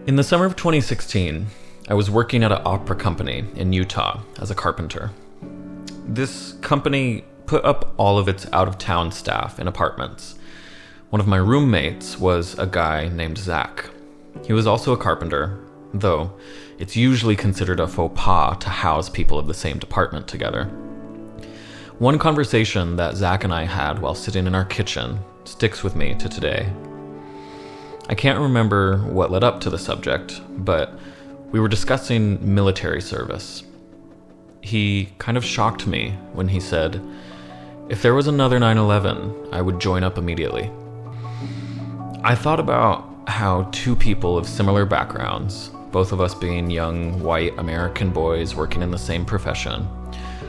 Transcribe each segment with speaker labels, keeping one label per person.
Speaker 1: In the summer of 2016, I was working at an opera company in Utah as a carpenter. This company put up all of its out-of-town staff in apartments. One of my roommates was a guy named Zach. He was also a carpenter, though it's usually considered a faux pas to house people of the same department together. One conversation that Zach and I had while sitting in our kitchen sticks with me to today. I can't remember what led up to the subject, but we were discussing military service. He kind of shocked me when he said, "If there was another 9/11, I would join up immediately." I thought about how two people of similar backgrounds, both of us being young, white American boys working in the same profession,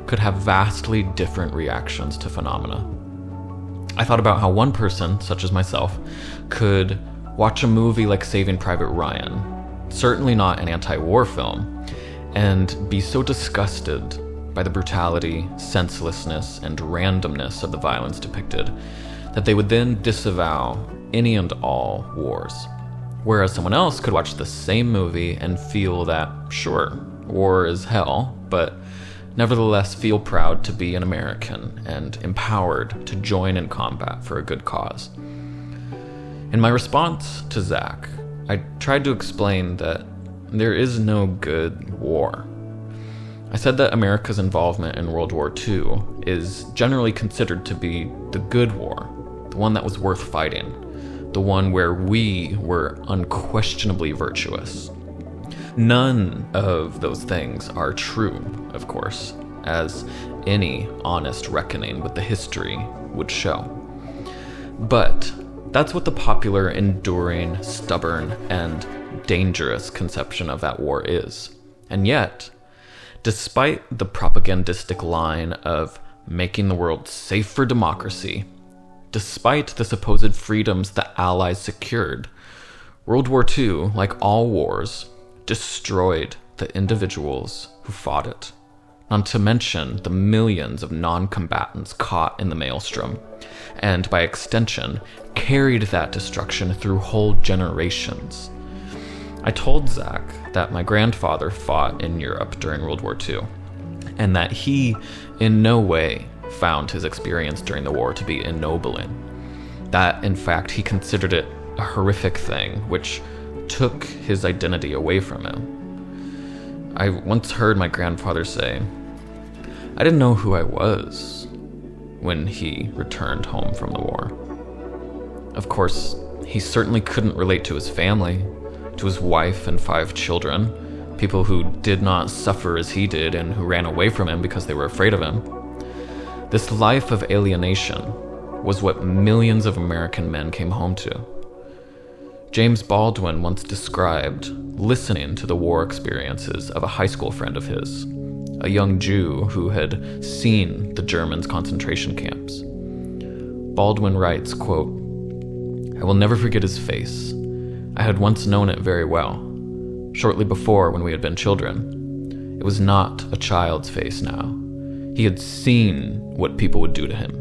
Speaker 1: could have vastly different reactions to phenomena. I thought about how one person, such as myself, could watch a movie like Saving Private Ryan, certainly not an anti-war film, and be so disgusted by the brutality, senselessness, and randomness of the violence depicted that they would then disavow any and all wars. Whereas someone else could watch the same movie and feel that, sure, war is hell, but nevertheless feel proud to be an American and empowered to join in combat for a good cause. In my response to Zach, I tried to explain that there is no good war. I said that America's involvement in World War II is generally considered to be the good war, the one that was worth fighting, the one where we were unquestionably virtuous. None of those things are true, of course, as any honest reckoning with the history would show. But that's what the popular, enduring, stubborn, and dangerous conception of that war is. And yet, despite the propagandistic line of making the world safe for democracy, despite the supposed freedoms the Allies secured, World War II, like all wars, destroyed the individuals who fought it, not to mention the millions of non-combatants caught in the maelstrom, and by extension, carried that destruction through whole generations. I told Zach that my grandfather fought in Europe during World War II, and that he in no way found his experience during the war to be ennobling. That, in fact, he considered it a horrific thing, which took his identity away from him. I once heard my grandfather say, "I didn't know who I was," when he returned home from the war. Of course, he certainly couldn't relate to his family, to his wife and 5 children, people who did not suffer as he did and who ran away from him because they were afraid of him. This life of alienation was what millions of American men came home to. James Baldwin once described listening to the war experiences of a high school friend of his, a young Jew who had seen the Germans' concentration camps. Baldwin writes, quote, "I will never forget his face. I had once known it very well, shortly before when we had been children. It was not a child's face now. He had seen what people would do to him,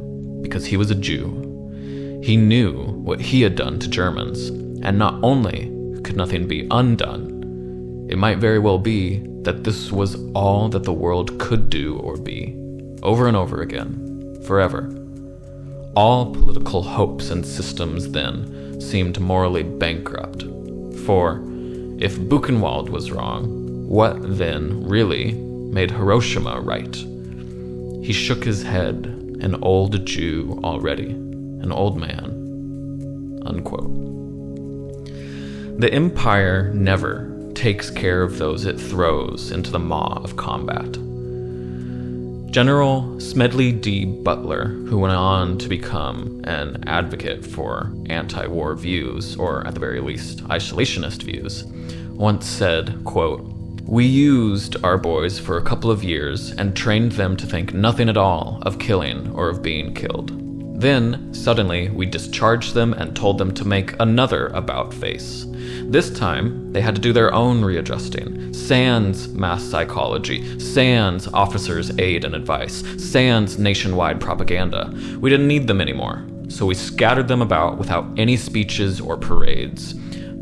Speaker 1: because he was a Jew. He knew what he had done to Germans, and not only could nothing be undone, it might very well be that this was all that the world could do or be, over and over again, forever. All political hopes and systems then seemed morally bankrupt. For if Buchenwald was wrong, what then really made Hiroshima right?" He shook his head, an old Jew already, an old man. Unquote. The empire never takes care of those it throws into the maw of combat. General Smedley D. Butler, who went on to become an advocate for anti-war views, or at the very least, isolationist views, once said, quote, "We used our boys for a couple of years and trained them to think nothing at all of killing or of being killed. Then, suddenly, we discharged them and told them to make another about-face. This time, they had to do their own readjusting. Sans mass psychology, sans officers' aid and advice, sans nationwide propaganda. We didn't need them anymore, so we scattered them about without any speeches or parades.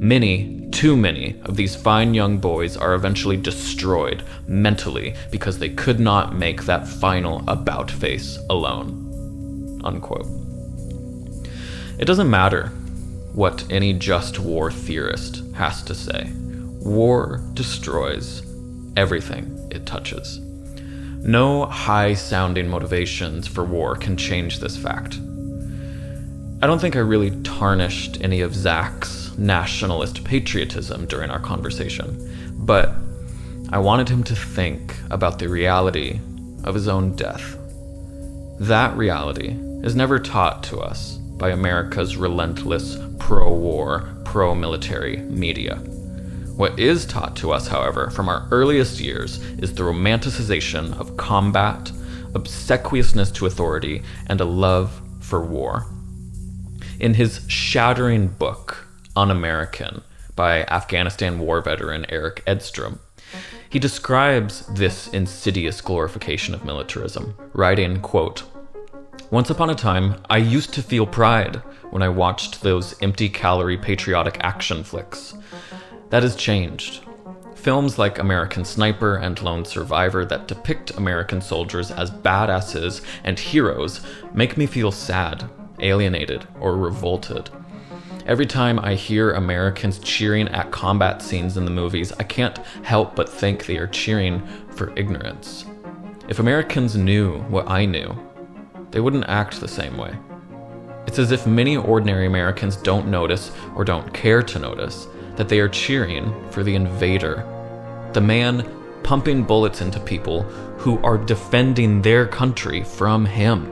Speaker 1: Many, too many, of these fine young boys are eventually destroyed mentally because they could not make that final about face alone." Unquote. It doesn't matter what any just war theorist has to say. War destroys everything it touches. No high-sounding motivations for war can change this fact. I don't think I really tarnished any of Zach's nationalist patriotism during our conversation, but I wanted him to think about the reality of his own death. That reality is never taught to us by America's relentless pro-war, pro-military media. What is taught to us, however, from our earliest years is the romanticization of combat, obsequiousness to authority, and a love for war. In his shattering book, Un-American, by Afghanistan war veteran Eric Edstrom, he describes this insidious glorification of militarism, writing, quote, "Once upon a time, I used to feel pride when I watched those empty-calorie patriotic action flicks. That has changed. Films like American Sniper and Lone Survivor that depict American soldiers as badasses and heroes make me feel sad, alienated, or revolted. Every time I hear Americans cheering at combat scenes in the movies, I can't help but think they are cheering for ignorance. If Americans knew what I knew, they wouldn't act the same way. It's as if many ordinary Americans don't notice or don't care to notice that they are cheering for the invader, the man pumping bullets into people who are defending their country from him.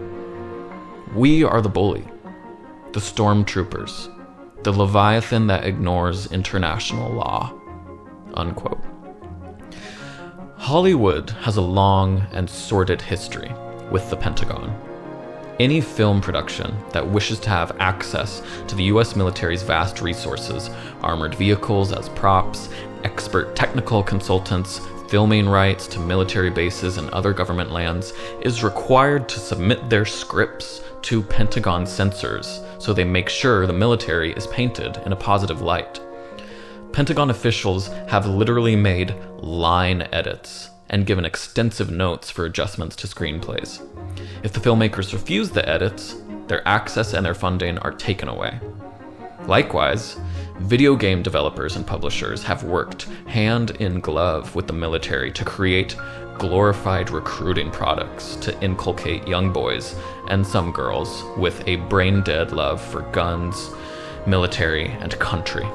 Speaker 1: We are the bully, the stormtroopers, the Leviathan that ignores international law." Unquote. Hollywood has a long and sordid history with the Pentagon. Any film production that wishes to have access to the US military's vast resources, armored vehicles as props, expert technical consultants, filming rights to military bases and other government lands, is required to submit their scripts to Pentagon censors so they make sure the military is painted in a positive light. Pentagon officials have literally made line edits and given extensive notes for adjustments to screenplays. If the filmmakers refuse the edits, their access and their funding are taken away. Likewise, video game developers and publishers have worked hand in glove with the military to create glorified recruiting products to inculcate young boys and some girls with a brain-dead love for guns, military, and country.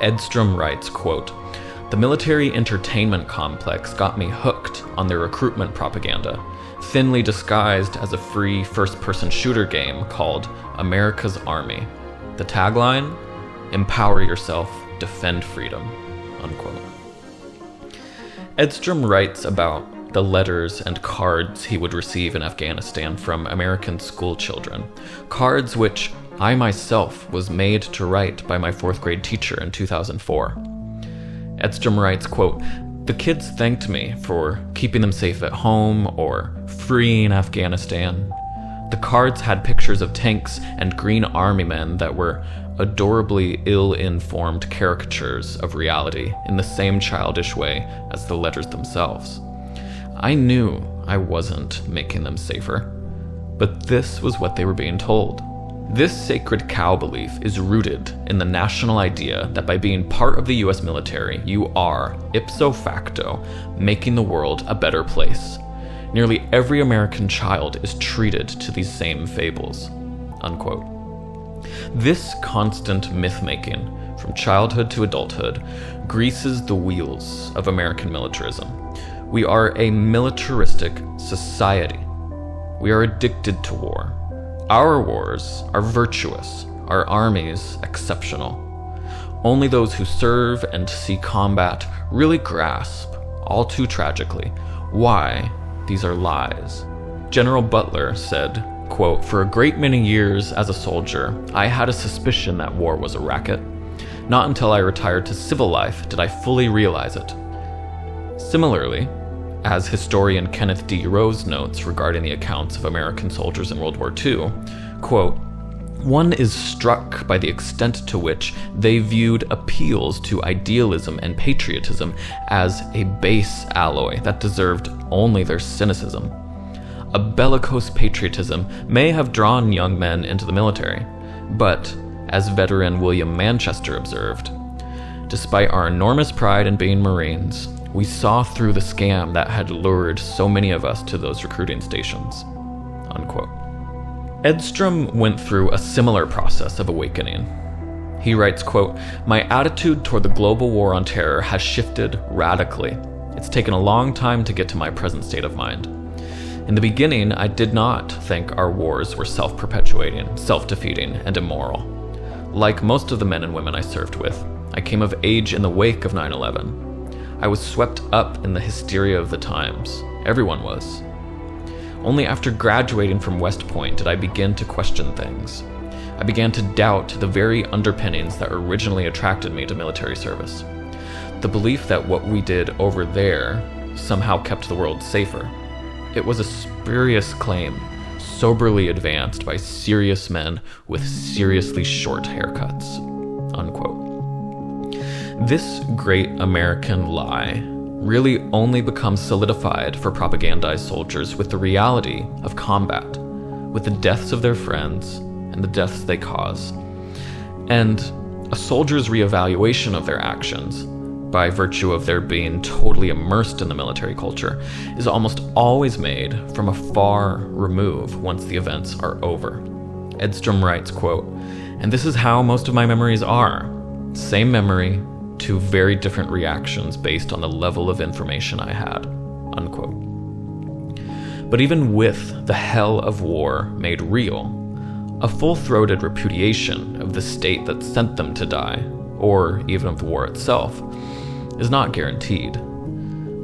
Speaker 1: Edstrom writes, quote, "The military entertainment complex got me hooked on their recruitment propaganda, thinly disguised as a free first-person shooter game called America's Army. The tagline, empower yourself, defend freedom," unquote. Edstrom writes about the letters and cards he would receive in Afghanistan from American school children, cards which I myself was made to write by my 4th grade teacher in 2004. Edstrom writes, quote, "The kids thanked me for keeping them safe at home or freeing Afghanistan. The cards had pictures of tanks and Green Army men that were adorably ill-informed caricatures of reality in the same childish way as the letters themselves. I knew I wasn't making them safer, but this was what they were being told. This sacred cow belief is rooted in the national idea that by being part of the US military, you are, ipso facto, making the world a better place. Nearly every American child is treated to these same fables," unquote. This constant myth-making, from childhood to adulthood, greases the wheels of American militarism. We are a militaristic society. We are addicted to war. Our wars are virtuous, our armies exceptional. Only those who serve and see combat really grasp, all too tragically, why these are lies. General Butler said, quote, "For a great many years as a soldier, I had a suspicion that war was a racket. Not until I retired to civil life did I fully realize it." Similarly, as historian Kenneth D. Rose notes regarding the accounts of American soldiers in World War II, quote, One is struck by the extent to which they viewed appeals to idealism and patriotism as a base alloy that deserved only their cynicism. A bellicose patriotism may have drawn young men into the military, but, as veteran William Manchester observed, despite our enormous pride in being Marines, we saw through the scam that had lured so many of us to those recruiting stations. Unquote. Edstrom went through a similar process of awakening. He writes, quote, "My attitude toward the global war on terror has shifted radically. It's taken a long time to get to my present state of mind. In the beginning, I did not think our wars were self-perpetuating, self-defeating, and immoral. Like most of the men and women I served with, I came of age in the wake of 9/11. I was swept up in the hysteria of the times. Everyone was. Only after graduating from West Point did I begin to question things. I began to doubt the very underpinnings that originally attracted me to military service. The belief that what we did over there somehow kept the world safer. It was a spurious claim, soberly advanced by serious men with seriously short haircuts." Unquote. This great American lie really only becomes solidified for propagandized soldiers with the reality of combat, with the deaths of their friends and the deaths they cause. And a soldier's reevaluation of their actions, by virtue of their being totally immersed in the military culture, is almost always made from a far remove once the events are over. Edstrom writes, quote, "And this is how most of my memories are. Same memory, two very different reactions based on the level of information I had." Unquote. But even with the hell of war made real, a full-throated repudiation of the state that sent them to die, or even of the war itself, is not guaranteed.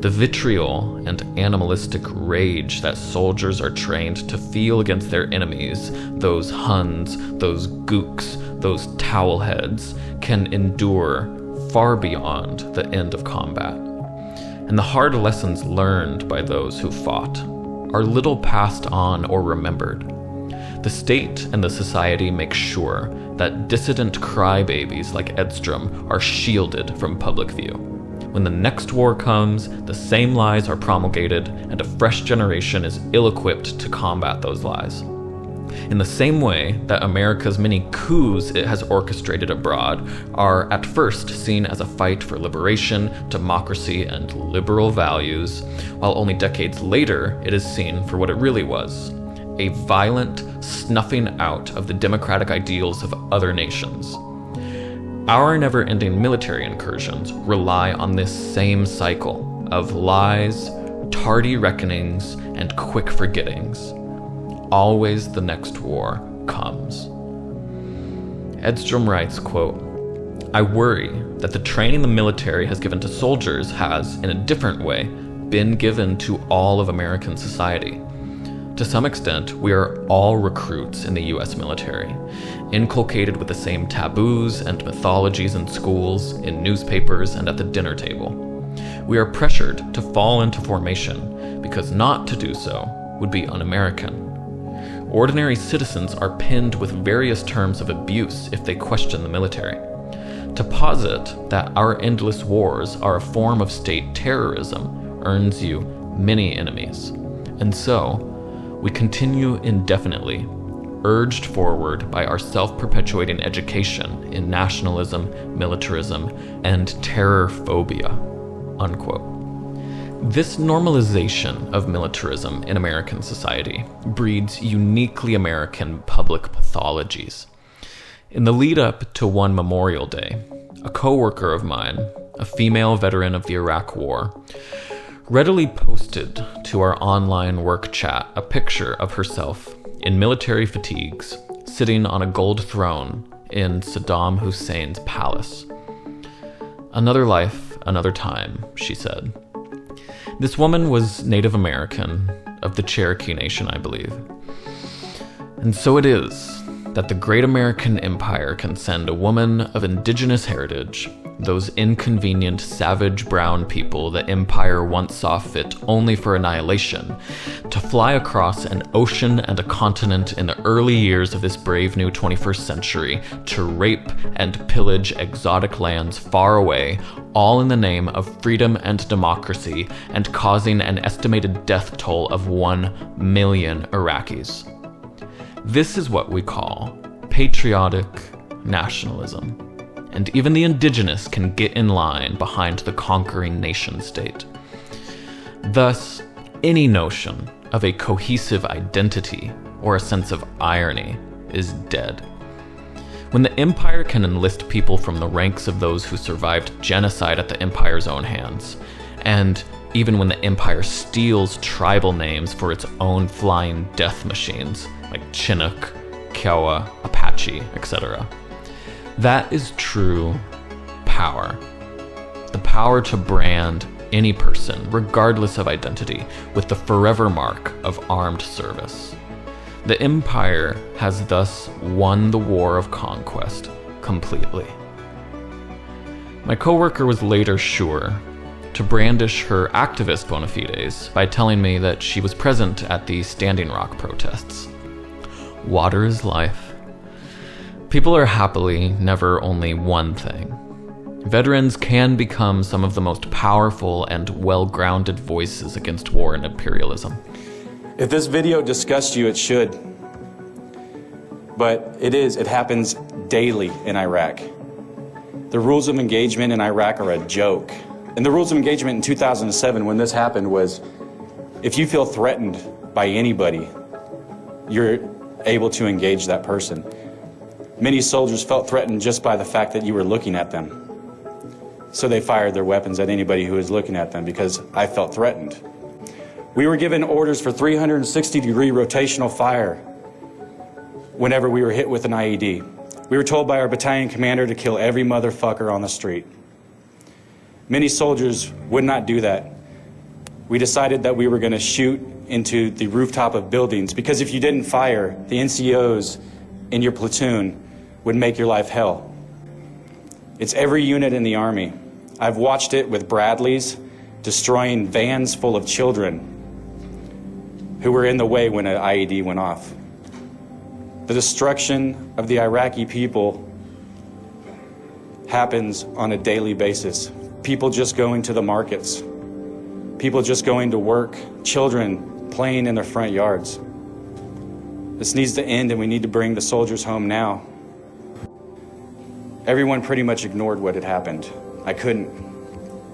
Speaker 1: The vitriol and animalistic rage that soldiers are trained to feel against their enemies, those Huns, those Gooks, those towelheads, can endure far beyond the end of combat. And the hard lessons learned by those who fought are little passed on or remembered. The state and the society make sure that dissident crybabies like Edstrom are shielded from public view. When the next war comes, the same lies are promulgated, and a fresh generation is ill-equipped to combat those lies. In the same way that America's many coups it has orchestrated abroad are at first seen as a fight for liberation, democracy, and liberal values, while only decades later it is seen for what it really was: a violent snuffing out of the democratic ideals of other nations. Our never-ending military incursions rely on this same cycle of lies, tardy reckonings, and quick forgettings. Always the next war comes. Edstrom writes, quote, "I worry that the training the military has given to soldiers has, in a different way, been given to all of American society. To some extent, we are all recruits in the US military, inculcated with the same taboos and mythologies in schools, in newspapers, and at the dinner table. We are pressured to fall into formation, because not to do so would be un-American. Ordinary citizens are pinned with various terms of abuse if they question the military. To posit that our endless wars are a form of state terrorism earns you many enemies. And so, we continue indefinitely, urged forward by our self-perpetuating education in nationalism, militarism, and terror phobia." Unquote. This normalization of militarism in American society breeds uniquely American public pathologies. In the lead-up to one Memorial Day, a co-worker of mine, a female veteran of the Iraq War, readily posted to our online work chat a picture of herself in military fatigues, sitting on a gold throne in Saddam Hussein's palace. "Another life, another time," she said. This woman was Native American, of the Cherokee Nation, I believe. And so it is. that the great American empire can send a woman of indigenous heritage, those inconvenient, savage brown people the empire once saw fit only for annihilation, to fly across an ocean and a continent in the early years of this brave new 21st century to rape and pillage exotic lands far away, all in the name of freedom and democracy, and causing an estimated death toll of 1 million Iraqis. This is what we call patriotic nationalism. And even the indigenous can get in line behind the conquering nation-state. Thus, any notion of a cohesive identity or a sense of irony is dead. When the empire can enlist people from the ranks of those who survived genocide at the empire's own hands, and even when the empire steals tribal names for its own flying death machines, like Chinook, Kiowa, Apache, etc., that is true power. The power to brand any person, regardless of identity, with the forever mark of armed service. The empire has thus won the war of conquest completely. My coworker was later sure to brandish her activist bona fides by telling me that she was present at the Standing Rock protests. Water is life. People are happily never only one thing. Veterans can become some of the most powerful and well-grounded voices against war and imperialism.
Speaker 2: If this video disgusts you, it should. But it happens daily in Iraq. The rules of engagement in Iraq are a joke. And the rules of engagement in 2007, when this happened, was if you feel threatened by anybody, you're able to engage that person. Many soldiers felt threatened just by the fact that you were looking at them. So they fired their weapons at anybody who was looking at them because I felt threatened. We were given orders for 360-degree rotational fire whenever we were hit with an IED. We were told by our battalion commander to kill every motherfucker on the street. Many soldiers would not do that. We decided that we were going to shoot into the rooftop of buildings because if you didn't fire, the NCOs in your platoon would make your life hell. It's every unit in the Army. I've watched it with Bradleys destroying vans full of children who were in the way when an IED went off. The destruction of the Iraqi people happens on a daily basis. People just going to the markets, people just going to work, children playing in their front yards. This needs to end and we need to bring the soldiers home now. Everyone pretty much ignored what had happened. I couldn't.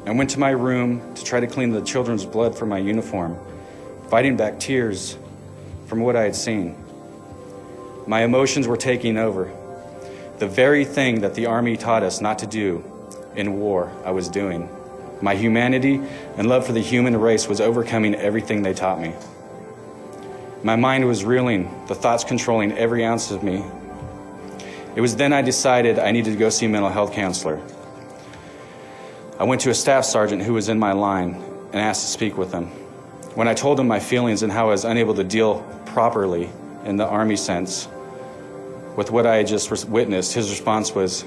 Speaker 2: I went to my room to try to clean the children's blood from my uniform, fighting back tears from what I had seen. My emotions were taking over. The very thing that the Army taught us not to do in war, I was doing. My humanity and love for the human race was overcoming everything they taught me. My mind was reeling, the thoughts controlling every ounce of me. It was then I decided I needed to go see a mental health counselor. I went to a staff sergeant who was in my line and asked to speak with him. When I told him my feelings and how I was unable to deal properly in the Army sense with what I had just witnessed, his response was,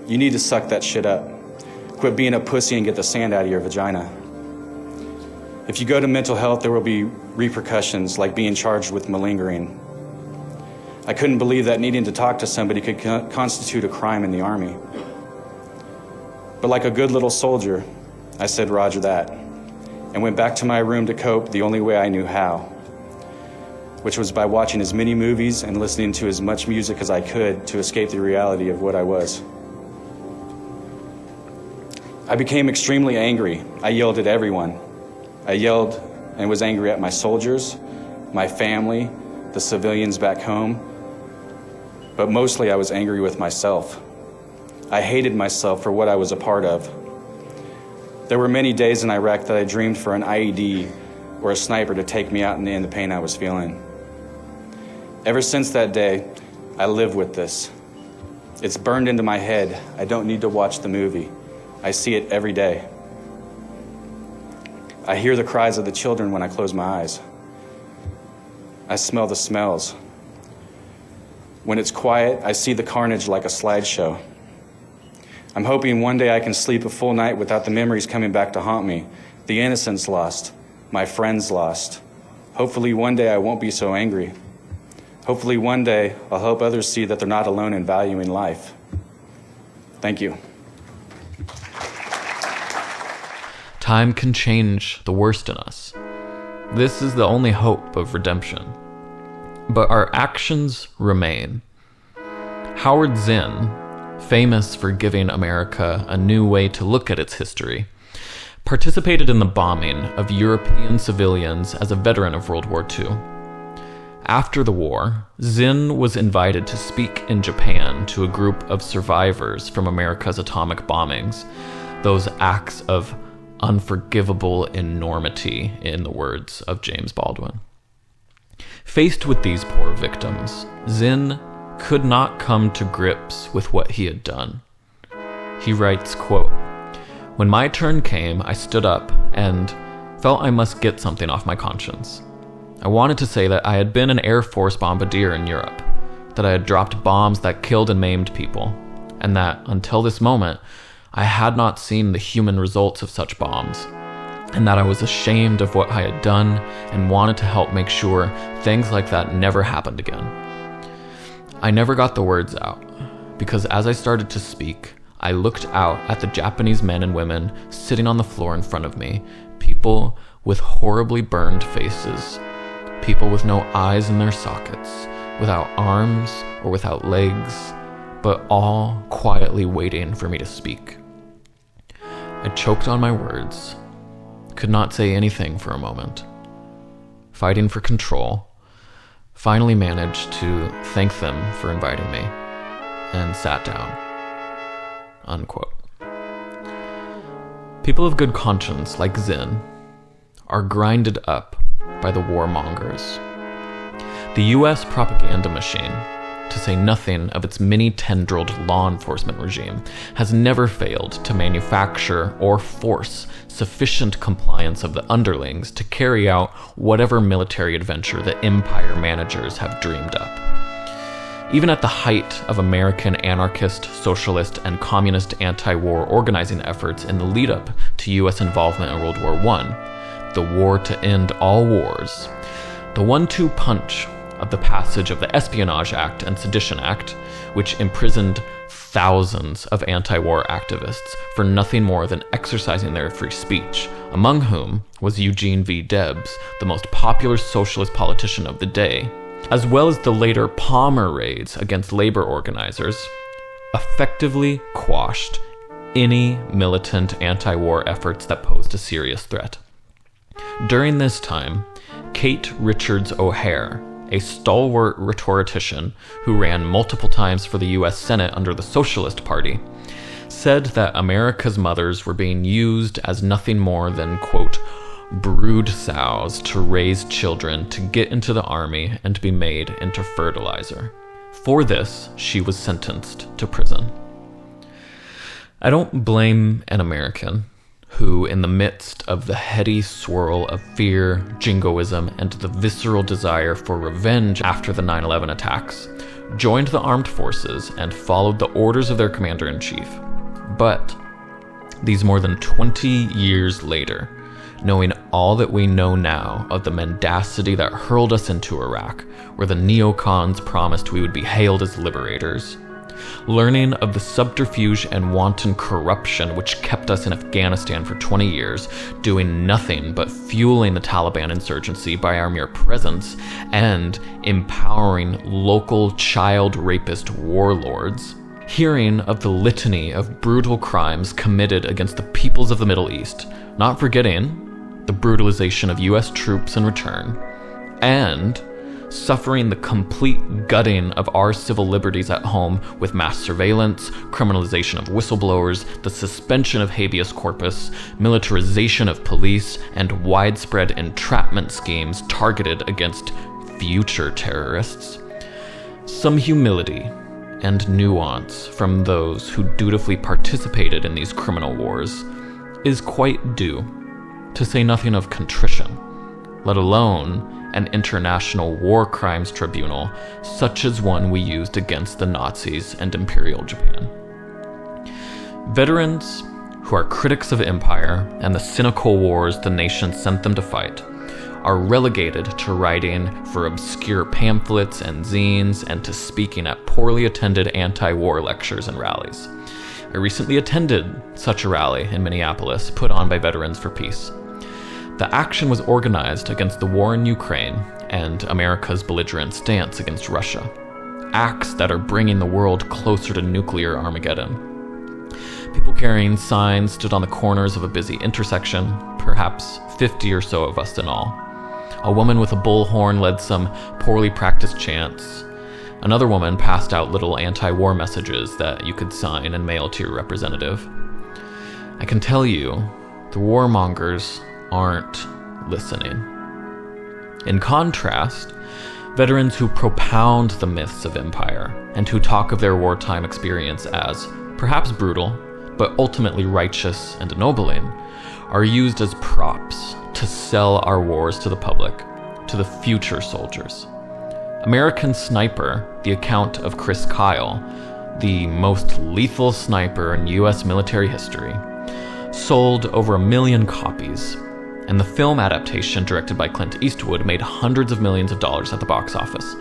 Speaker 2: "You need to suck that shit up. Quit being a pussy and get the sand out of your vagina. If you go to mental health, there will be repercussions like being charged with malingering." I couldn't believe that needing to talk to somebody could constitute a crime in the Army. But like a good little soldier, I said roger that, and went back to my room to cope the only way I knew how, which was by watching as many movies and listening to as much music as I could to escape the reality of what I was. I became extremely angry. I yelled at everyone. I yelled and was angry at my soldiers, my family, the civilians back home, but mostly I was angry with myself. I hated myself for what I was a part of. There were many days in Iraq that I dreamed for an IED or a sniper to take me out and end the pain I was feeling. Ever since that day, I live with this. It's burned into my head. I don't need to watch the movie. I see it every day. I hear the cries of the children when I close my eyes. I smell the smells. When it's quiet, I see the carnage like a slideshow. I'm hoping one day I can sleep a full night without the memories coming back to haunt me. The innocence lost, my friends lost. Hopefully one day I won't be so angry. Hopefully one day I'll help others see that they're not alone in valuing life. Thank you.
Speaker 1: Time can change the worst in us. This is the only hope of redemption. But our actions remain. Howard Zinn, famous for giving America a new way to look at its history, participated in the bombing of European civilians as a veteran of World War II. After the war, Zinn was invited to speak in Japan to a group of survivors from America's atomic bombings, those acts of unforgivable enormity, in the words of James Baldwin. Faced with these poor victims, Zinn could not come to grips with what he had done. He writes, quote, "When my turn came, I stood up and felt I must get something off my conscience. I wanted to say that I had been an Air Force bombardier in Europe, that I had dropped bombs that killed and maimed people, and that, until this moment, I had not seen the human results of such bombs, and that I was ashamed of what I had done and wanted to help make sure things like that never happened again. I never got the words out, because as I started to speak, I looked out at the Japanese men and women sitting on the floor in front of me, people with horribly burned faces, people with no eyes in their sockets, without arms or without legs, but all quietly waiting for me to speak. I choked on my words, could not say anything for a moment. Fighting for control, finally managed to thank them for inviting me, and sat down." Unquote. People of good conscience, like Zinn, are grinded up by the warmongers. The US propaganda machine, to say nothing of its many-tendrilled law enforcement regime, has never failed to manufacture or force sufficient compliance of the underlings to carry out whatever military adventure the empire managers have dreamed up. Even at the height of American anarchist, socialist, and communist anti-war organizing efforts in the lead-up to US involvement in World War I, the war to end all wars, the 1-2 punch of the passage of the Espionage Act and Sedition Act, which imprisoned thousands of anti-war activists for nothing more than exercising their free speech, among whom was Eugene V. Debs, the most popular socialist politician of the day, as well as the later Palmer raids against labor organizers, effectively quashed any militant anti-war efforts that posed a serious threat. During this time, Kate Richards O'Hare, a stalwart rhetorician who ran multiple times for the US Senate under the Socialist Party, said that America's mothers were being used as nothing more than, quote, brood sows to raise children to get into the army and be made into fertilizer. For this, she was sentenced to prison. I don't blame an American who, in the midst of the heady swirl of fear, jingoism, and the visceral desire for revenge after the 9/11 attacks, joined the armed forces and followed the orders of their commander-in-chief. But these more than 20 years later, knowing all that we know now of the mendacity that hurled us into Iraq, where the neocons promised we would be hailed as liberators, learning of the subterfuge and wanton corruption which kept us in Afghanistan for 20 years, doing nothing but fueling the Taliban insurgency by our mere presence, and empowering local child rapist warlords, hearing of the litany of brutal crimes committed against the peoples of the Middle East, not forgetting the brutalization of US troops in return, and suffering the complete gutting of our civil liberties at home with mass surveillance, criminalization of whistleblowers, the suspension of habeas corpus, militarization of police, and widespread entrapment schemes targeted against future terrorists. Some humility and nuance from those who dutifully participated in these criminal wars is quite due, to say nothing of contrition, let alone an international war crimes tribunal, such as one we used against the Nazis and Imperial Japan. Veterans who are critics of empire and the cynical wars the nation sent them to fight are relegated to writing for obscure pamphlets and zines and to speaking at poorly attended anti-war lectures and rallies. I recently attended such a rally in Minneapolis put on by Veterans for Peace. The action was organized against the war in Ukraine and America's belligerent stance against Russia, acts that are bringing the world closer to nuclear Armageddon. People carrying signs stood on the corners of a busy intersection, perhaps 50 or so of us in all. A woman with a bullhorn led some poorly practiced chants. Another woman passed out little anti-war messages that you could sign and mail to your representative. I can tell you, the warmongers aren't listening. In contrast, veterans who propound the myths of empire and who talk of their wartime experience as perhaps brutal, but ultimately righteous and ennobling, are used as props to sell our wars to the public, to the future soldiers. American Sniper, the account of Chris Kyle, the most lethal sniper in US military history, sold over 1 million copies, and the film adaptation directed by Clint Eastwood made hundreds of millions of dollars at the box office.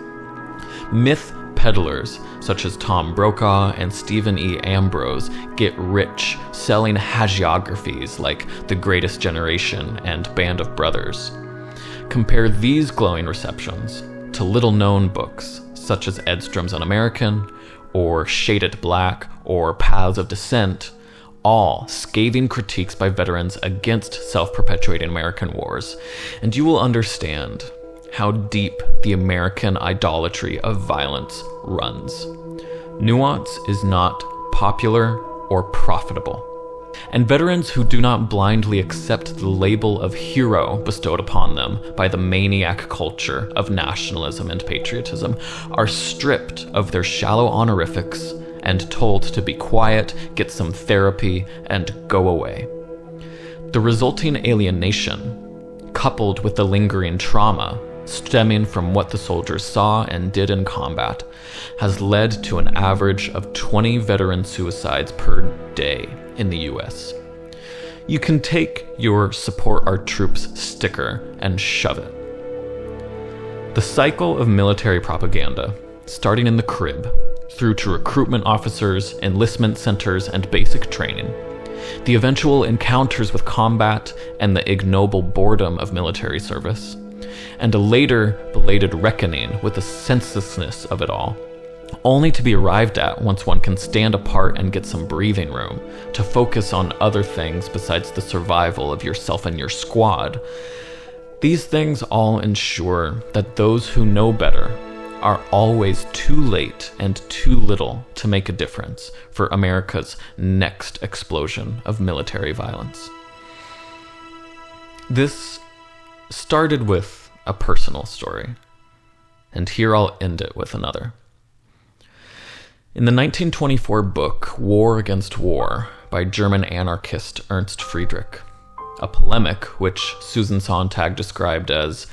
Speaker 1: Myth peddlers such as Tom Brokaw and Stephen E. Ambrose get rich selling hagiographies like The Greatest Generation and Band of Brothers. Compare these glowing receptions to little-known books such as Edstrom's Un-American, or Shaded Black, or Paths of Descent, all scathing critiques by veterans against self-perpetuating American wars, and you will understand how deep the American idolatry of violence runs. Nuance is not popular or profitable. And veterans who do not blindly accept the label of hero bestowed upon them by the maniac culture of nationalism and patriotism are stripped of their shallow honorifics and told to be quiet, get some therapy, and go away. The resulting alienation, coupled with the lingering trauma stemming from what the soldiers saw and did in combat, has led to an average of 20 veteran suicides per day in the US. You can take your Support Our Troops sticker and shove it. The cycle of military propaganda, starting in the crib, through to recruitment officers, enlistment centers, and basic training, the eventual encounters with combat and the ignoble boredom of military service, and a later belated reckoning with the senselessness of it all, only to be arrived at once one can stand apart and get some breathing room to focus on other things besides the survival of yourself and your squad. These things all ensure that those who know better are always too late and too little to make a difference for America's next explosion of military violence. This started with a personal story, and here I'll end it with another. In the 1924 book War Against War by German anarchist Ernst Friedrich, a polemic which Susan Sontag described as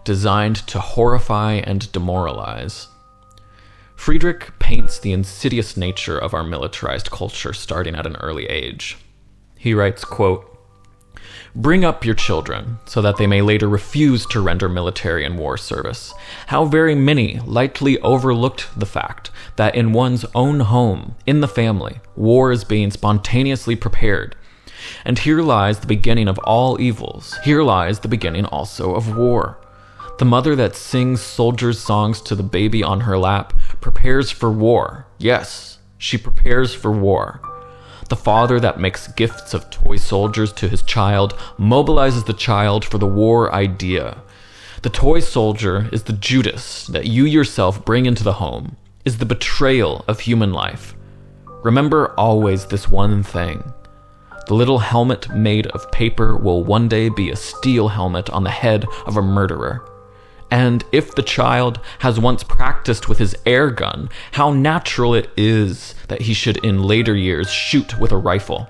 Speaker 1: designed to horrify and demoralize, Friedrich paints the insidious nature of our militarized culture starting at an early age. He writes, quote, "Bring up your children so that they may later refuse to render military and war service. How very many lightly overlooked the fact that in one's own home, in the family, war is being spontaneously prepared. And here lies the beginning of all evils. Here lies the beginning also of war. The mother that sings soldiers' songs to the baby on her lap prepares for war. Yes, she prepares for war. The father that makes gifts of toy soldiers to his child mobilizes the child for the war idea. The toy soldier is the Judas that you yourself bring into the home, is the betrayal of human life. Remember always this one thing. The little helmet made of paper will one day be a steel helmet on the head of a murderer. And if the child has once practiced with his air gun, how natural it is that he should in later years shoot with a rifle.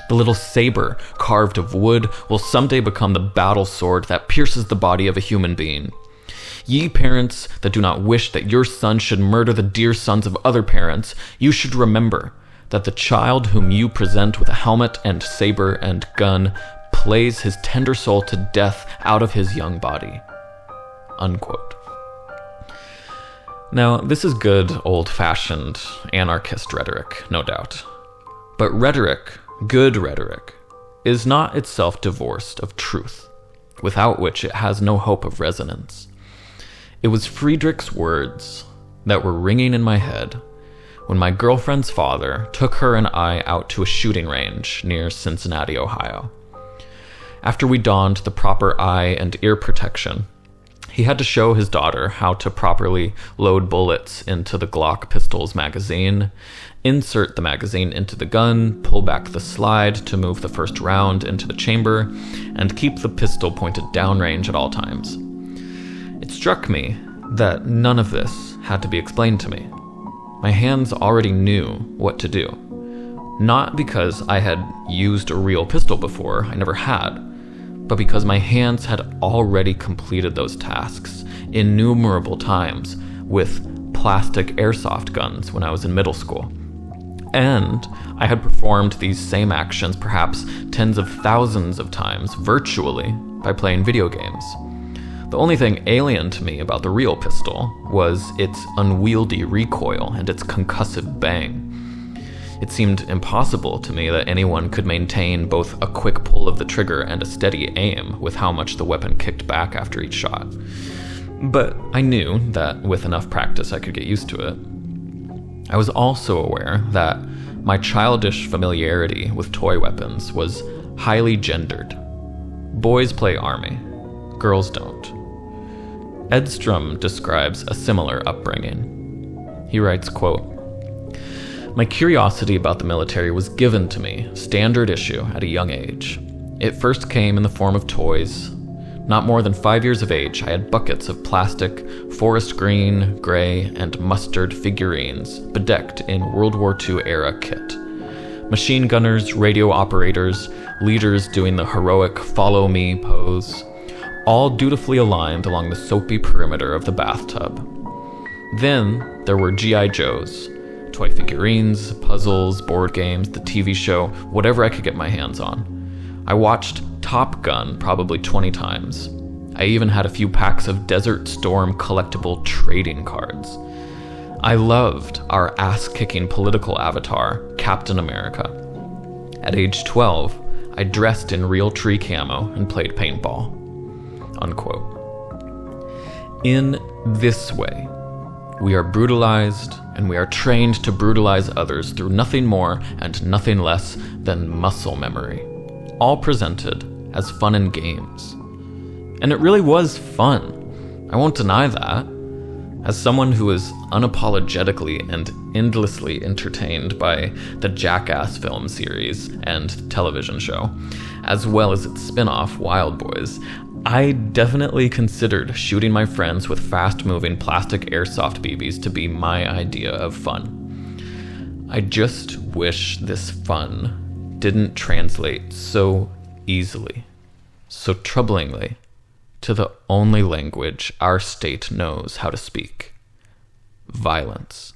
Speaker 1: The little saber carved of wood will someday become the battle sword that pierces the body of a human being. Ye parents that do not wish that your son should murder the dear sons of other parents, you should remember that the child whom you present with a helmet and saber and gun plays his tender soul to death out of his young body." Unquote. Now, this is good, old-fashioned anarchist rhetoric, no doubt. But rhetoric, good rhetoric, is not itself divorced of truth, without which it has no hope of resonance. It was Friedrich's words that were ringing in my head when my girlfriend's father took her and I out to a shooting range near Cincinnati, Ohio. After we donned the proper eye and ear protection, he had to show his daughter how to properly load bullets into the Glock pistol's magazine, insert the magazine into the gun, pull back the slide to move the first round into the chamber, and keep the pistol pointed downrange at all times. It struck me that none of this had to be explained to me. My hands already knew what to do. Not because I had used a real pistol before, I never had, but because my hands had already completed those tasks innumerable times with plastic airsoft guns when I was in middle school. And I had performed these same actions perhaps tens of thousands of times virtually by playing video games. The only thing alien to me about the real pistol was its unwieldy recoil and its concussive bang. It seemed impossible to me that anyone could maintain both a quick pull of the trigger and a steady aim with how much the weapon kicked back after each shot. But I knew that with enough practice I could get used to it. I was also aware that my childish familiarity with toy weapons was highly gendered. Boys play army, girls don't. Edstrom describes a similar upbringing. He writes, quote, "My curiosity about the military was given to me, standard issue, at a young age. It first came in the form of toys. Not more than 5 years of age, I had buckets of plastic, forest green, gray, and mustard figurines bedecked in World War II era kit. Machine gunners, radio operators, leaders doing the heroic follow me pose, all dutifully aligned along the soapy perimeter of the bathtub. Then there were G.I. Joes, toy figurines, puzzles, board games, the TV show, whatever I could get my hands on. I watched Top Gun probably 20 times. I even had a few packs of Desert Storm collectible trading cards. I loved our ass-kicking political avatar, Captain America. At age 12, I dressed in real tree camo and played paintball." Unquote. In this way, we are brutalized, and we are trained to brutalize others through nothing more and nothing less than muscle memory, all presented as fun and games. And it really was fun. I won't deny that. As someone who is unapologetically and endlessly entertained by the Jackass film series and television show, as well as its spin-off, Wild Boys, I definitely considered shooting my friends with fast-moving plastic airsoft BBs to be my idea of fun. I just wish this fun didn't translate so easily, so troublingly, to the only language our state knows how to speak: violence.